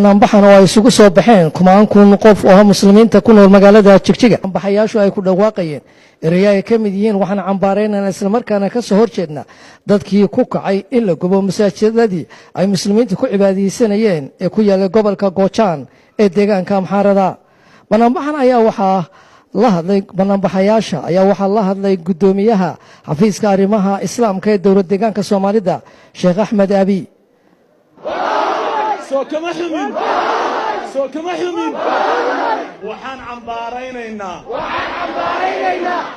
banaanbaxan oo ay isugu soo baxeen kumaan kun qof oo muslimiinta ku nool magaalada Jigjiga banaanbaxayaashu ay ku dhawaaqayeen eraya ay kamid yihiin waxaan cambaareynaa isla markaana ka soo horjeedna dadkii ku kacay in la gubo masaajidadii ay muslimiintu ku cibaadeysanayeen ee ku yaala gobolka Goojaan ee deegaanka Amxaarada banaanbaxan ayaa waxaa la hadlay banaanbaxayaasha ayaa waxaa la hadlay gudoomiyaha xafiiska arrimaha islaamka ee dowlad deegaanka Soomaalida Sheekh Axmed Abi soo kama xumin waxaan cambaaraynaynaa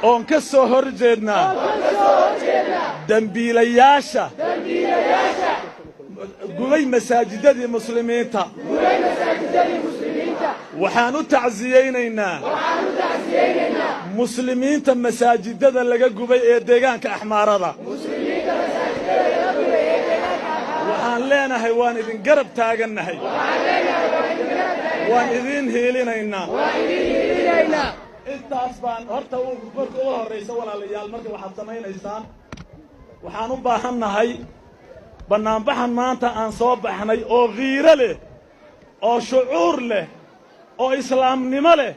oon ka soo horjeednaa dambiilayaasha gubay masaajidadii muslimiinta waxaan u tacsiyeynaynaa muslimiinta masaajidada laga gubay ee deegaanka Axmaarada waxaan leenahay waan idin garab taagannahay waan idin heelinaynaa intaas baan horta marka ugu horeysa walaalayaal marka waxaad samaynaysaan waxaan u baahannahay banaanbaxan maanta aan soo baxnay oo qiiro leh oo shucuur leh oo islaamnimo leh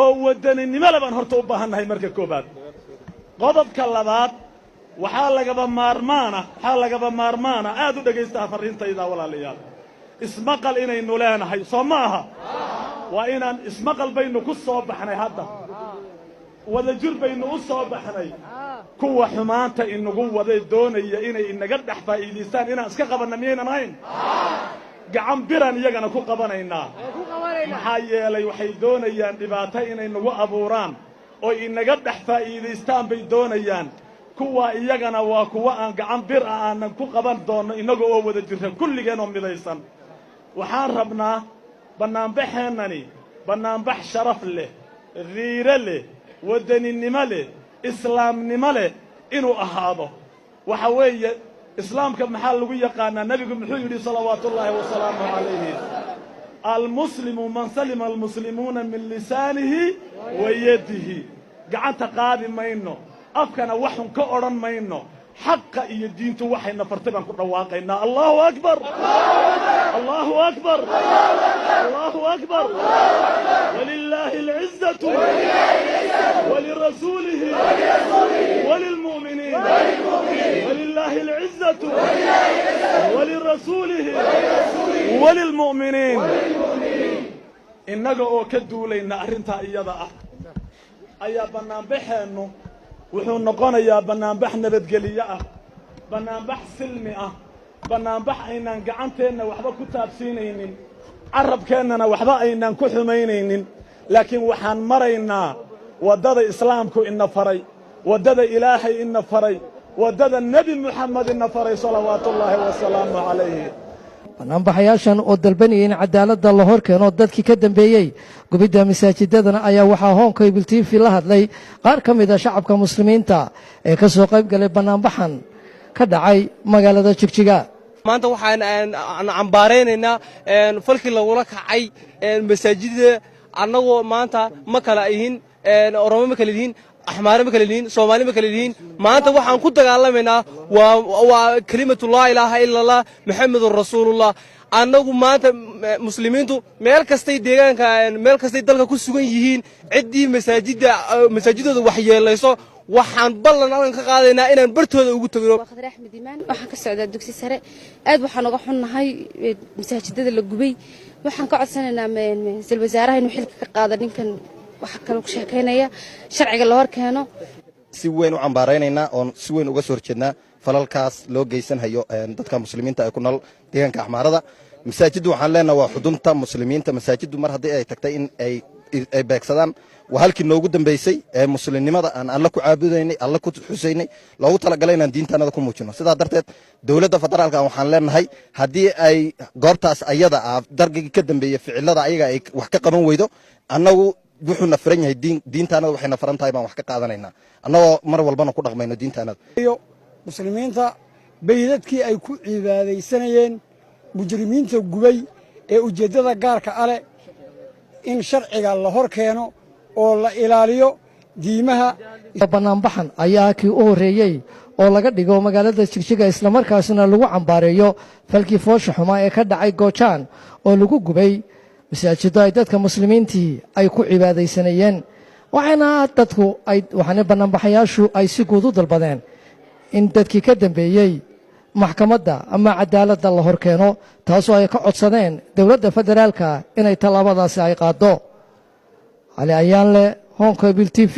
oo wadaninimo leh baan horta u baahannahay marka koobaad qodobka labaad waxaa lagaba maarmaana aad u dhagaystaa fariintayda walaalayaal ismaqal inaynu leenahay soo maaha waa inaan ismaqal baynu ku soo baxnay hadda wadajir baynu u soo baxnay kuwa xumaanta inagu waday doonaya inay inaga dhex faa'iideystaan inaan iska qabanna miyaynan ahayn gacan biran iyagana ku qabanaynaa maxaa yeelay waxay doonayaan dhibaato inay nagu abuuraan oo inaga dhex faa'iideystaan bay doonayaan kuwa iyagana waa kuwa aan gacan bir ah aanan ku qaban doono inaga oo wada jirta kulligeen oo midaysan waxaan rabnaa banaanbaxeenani banaanbax sharaf leh qiiro leh wadaninimo leh islaamnimo leh inuu ahaado waxa weeye islaamka maxaa lagu yaqaanaa nabigu muxuu yidhi salawaatullaahi wasalaamu calayhi almuslimu man salima almuslimuuna min lisaanihi wa yadihi gacanta qaadi mayno afkana waxun ka odhan mayno xaqa iyo diintu waxayna fartay baan ku dhawaaqaynaa allahu akbar allahu akbar allahu akbar walillaahi alcizzatu walirasuulihi walilmu'miniin walillaahi alcizzatu walirasuulihi walilmu'miniin innaga oo ka duulayna arrintaa iyada ah ayaa banaanbaxeennu wuxuu noqonayaa banaanbax nabadgeliyo ah banaanbax silmi ah banaanbax aynaan gacanteenna waxba ku taabsiinaynin carabkeennana waxba aynaan ku xumaynaynin laakiin waxaan maraynaa waddada islaamku ina faray waddada ilaahay ina faray waddada nebi muxamed ina faray salawaatullaahi wasalaamu calayhi banaanbaxayaashan oo dalbanayay in cadaaladda la hor keeno dadkii ka dambeeyey gubidda masaajidadana ayaa waxaa Home Cable TV la hadlay qaar ka mid ah shacabka muslimiinta ee ka soo qayb galay banaanbaxan ka dhacay magaalada Jigjiga maanta waxaan cambaareynaa falkii lagula kacay masaajidada annagoo maanta ma kala yihiin Oromo ma kala yihiin Axmaar ma kala yihiin Soomaali ma kala yihiin maanta waxaan ku dagaalamaynaa waa kalimatu laa ilaaha illa allah muhammadur rasuulullah annagu maanta muslimiintu meel kastay deegaanka meel kastay dalka ku sugan yihiin cidii masaajidada wax yeelayso waxaan ballan ka qaadaynaa inaan bartooda ugu tagno Khadar Axmed Iimaan waxaan ka socdaa dugsi sare aad waxaan uga xunnahay masaajidada la gubay waxaan ka codsanaynaa mas'uul wasaaraha inuu xilka ka qaado ninkan waxa kale ku sheekeynaya sharciga la hor keeno si weyn u cambaareynayna oo si weyn uga soo horjeedna falalkaas loo geysan hayo dadka muslimiinta ay ku nool deegaanka Axmaarada masaajiddu waxaan leenahay waa xudunta muslimiinta masaajiddu mar haddii ay tagtay in ay beegsadaan waa halkii noogu dambeysay ee muslimnimada aan alla ku caabudaynay alla ku xusaynay loogu talagalay inaan diintaanada ku muujino sidaa darteed dowladda federaalka waxaan leenahay haddii ay goobtaas ayada ah dargigii ka dambeeyay ficilada ayaga ay wax ka qaban weydo annagu wuxuuna furan yahay diintaanada waxayna faran tahay baan wax ka qaadanaynaa annagoo mar walbana ku dhaqmayno diintaanada muslimiinta baydadkii ay ku cibaadaysanayeen mujrimiinta gubay ee ujeeddada gaarka ale in sharciga la hor keeno oo la ilaaliyo diimaha banaanbaxan ayaa kii u horeeyay oo laga dhigo magaalada jigjiga islamarkaasna lagu cambaareeyo falkii foosha xumaa ee ka dhacay goojaan oo lagu gubay masaajido ay dadka muslimiintii ay ku cibaadaysanayeen waxaana banaanbaxayaashu ay si guud u dalbadeen in dadkii ka dambeeyey maxkamadda ama cadaaladda la hor keeno taasoo ay ka codsadeen dowladda federaalka inay tallaabadaasi ay qaaddo cali ayaanle honkabil t v